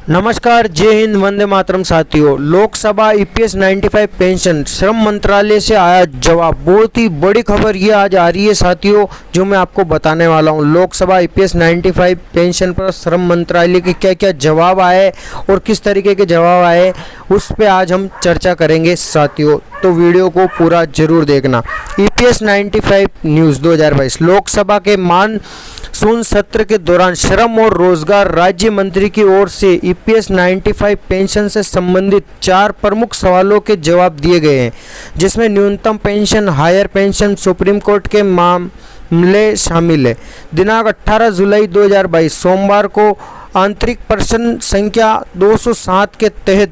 नमस्कार, जय हिंद, वंदे मातरम साथियों। लोकसभा ईपीएस 95 पेंशन श्रम मंत्रालय से आया जवाब। बहुत ही बड़ी खबर ये आज आ रही है साथियों, जो मैं आपको बताने वाला हूँ। लोकसभा ईपीएस 95 पेंशन पर श्रम मंत्रालय के क्या क्या जवाब आए और किस तरीके के जवाब आए, उस पर आज हम चर्चा करेंगे साथियों। तो वीडियो को पूरा जरूर देखना। ईपीएस 95 न्यूज़ 2022 लोकसभा के मानसून सत्र के दौरान श्रम और रोजगार राज्य मंत्री की ओर से ईपीएस 95 पेंशन से संबंधित 4 प्रमुख सवालों के जवाब दिए गए हैं, जिसमें न्यूनतम pension, higher pension, supreme court के मामले शामिल है। दिनांक 18 जुलाई 2022 सोमवार को आंतरिक प्रश्न संख्या 207 के तहत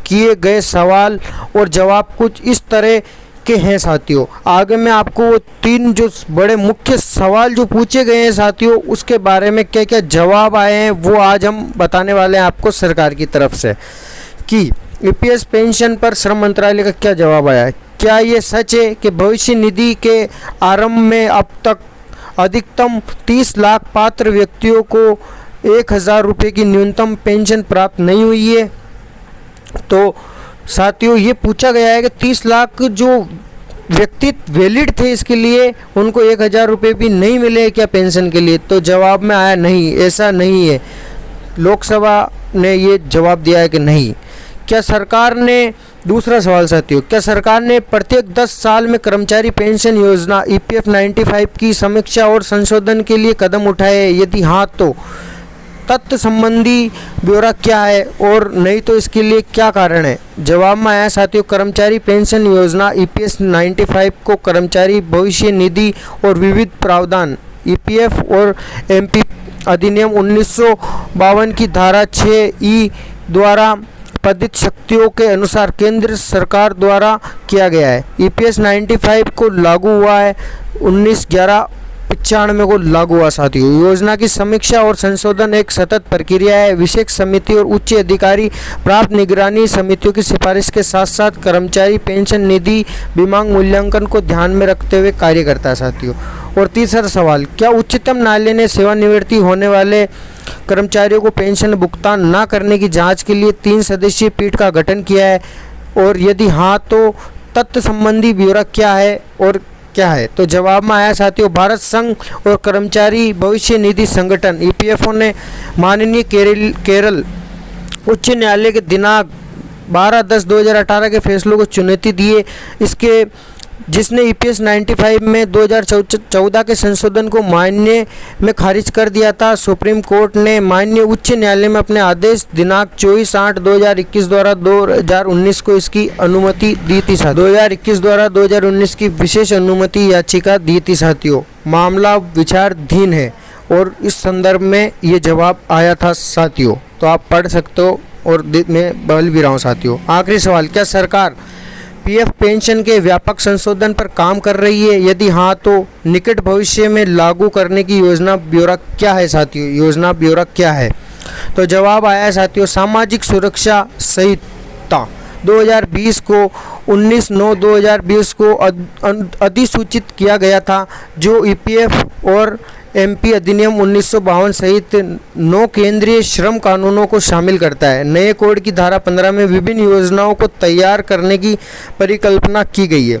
किए गए सवाल और जवाब कुछ इस तरह के हैं साथियों। आगे मैं आपको वो 3 जो बड़े मुख्य सवाल जो पूछे गए हैं साथियों, उसके बारे में क्या क्या जवाब आए हैं वो आज हम बताने वाले हैं आपको सरकार की तरफ से, कि ईपीएस पेंशन पर श्रम मंत्रालय का क्या जवाब आया है। क्या ये सच है कि भविष्य निधि के आरंभ में अब तक अधिकतम 30 लाख पात्र व्यक्तियों को 1000 रुपये की न्यूनतम पेंशन प्राप्त नहीं हुई है? तो साथियों, ये पूछा गया है कि 30 लाख जो व्यक्ति वैलिड थे इसके लिए, उनको 1000 रुपये भी नहीं मिले क्या पेंशन के लिए? तो जवाब में आया नहीं, ऐसा नहीं है। लोकसभा ने ये जवाब दिया है कि नहीं। क्या सरकार ने, दूसरा सवाल साथियों, क्या सरकार ने प्रत्येक 10 साल में कर्मचारी पेंशन योजना ईपीएफ 95 की समीक्षा और संशोधन के लिए कदम उठाए? यदि हाँ तो तथ्य संबंधी ब्यौरा क्या है, और नहीं तो इसके लिए क्या कारण है? जवाब में आया साथियों, कर्मचारी पेंशन योजना ईपीएस 95 को कर्मचारी भविष्य निधि और विविध प्रावधान ईपीएफ और एमपी अधिनियम 1952 की धारा 6E द्वारा प्रदत्त शक्तियों के अनुसार केंद्र सरकार द्वारा किया गया है। ईपीएस 95 को लागू हुआ है 19/11/95 को लागू हुआ साथियों। योजना की समीक्षा और संशोधन एक सतत प्रक्रिया है। विशेष समिति और उच्च अधिकारी प्राप्त निगरानी समितियों की सिफारिश के साथ साथ कर्मचारी पेंशन निधि बीमांग मूल्यांकन को ध्यान में रखते हुए कार्य करता है साथियों। और तीसरा सवाल, क्या उच्चतम न्यायालय ने सेवानिवृत्ति होने वाले कर्मचारियों को पेंशन भुगतान न करने की जाँच के लिए 3 सदस्यीय पीठ का गठन किया है? और यदि हाँ तो तथ्य संबंधी ब्यौरा क्या है और क्या है? तो जवाब में आया साथियों, भारत संघ और कर्मचारी भविष्य निधि संगठन ईपीएफओ ने माननीय केरल उच्च न्यायालय के दिनांक 12/10/2018 के फैसलों को चुनौती दी है, इसके जिसने ईपीएस 95 में 2014 के संशोधन को मान्य में खारिज कर दिया था। सुप्रीम कोर्ट ने माननीय उच्च न्यायालय में अपने आदेश दिनांक 24/8/2021 द्वारा 2019 को इसकी अनुमति दी थी। 2021 द्वारा 2019 की विशेष अनुमति याचिका दी थी साथियों। मामला विचाराधीन है और इस संदर्भ में ये जवाब आया था साथियों। तो आप पढ़ सकते हो और मैं बोल भी रहा हूँ साथियों। आखिरी सवाल, क्या सरकार पीएफ पेंशन के व्यापक संशोधन पर काम कर रही है? यदि हाँ तो निकट भविष्य में लागू करने की योजना ब्यौरा क्या है साथियों? योजना ब्यौरा क्या है? तो जवाब आया है साथियों, सामाजिक सुरक्षा संहिता 2020 को 19/9/2020 को अधिसूचित किया गया था, जो ईपीएफ और एमपी अधिनियम 1952 सहित 9 केंद्रीय श्रम कानूनों को शामिल करता है। नए कोड की धारा 15 में विभिन्न योजनाओं को तैयार करने की परिकल्पना की गई है।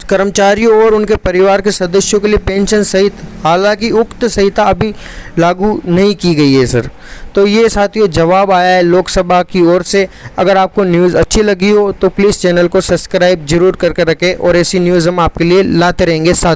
कर्मचारियों और उनके परिवार के सदस्यों के लिए पेंशन सहित, हालांकि उक्त संहिता अभी लागू नहीं की गई है सर। तो ये साथियों जवाब आया है लोकसभा की ओर से। अगर आपको न्यूज़ अच्छी लगी हो तो प्लीज़ चैनल को सब्सक्राइब जरूर करके रखें, और ऐसी न्यूज़ हम आपके लिए लाते रहेंगे साथियों।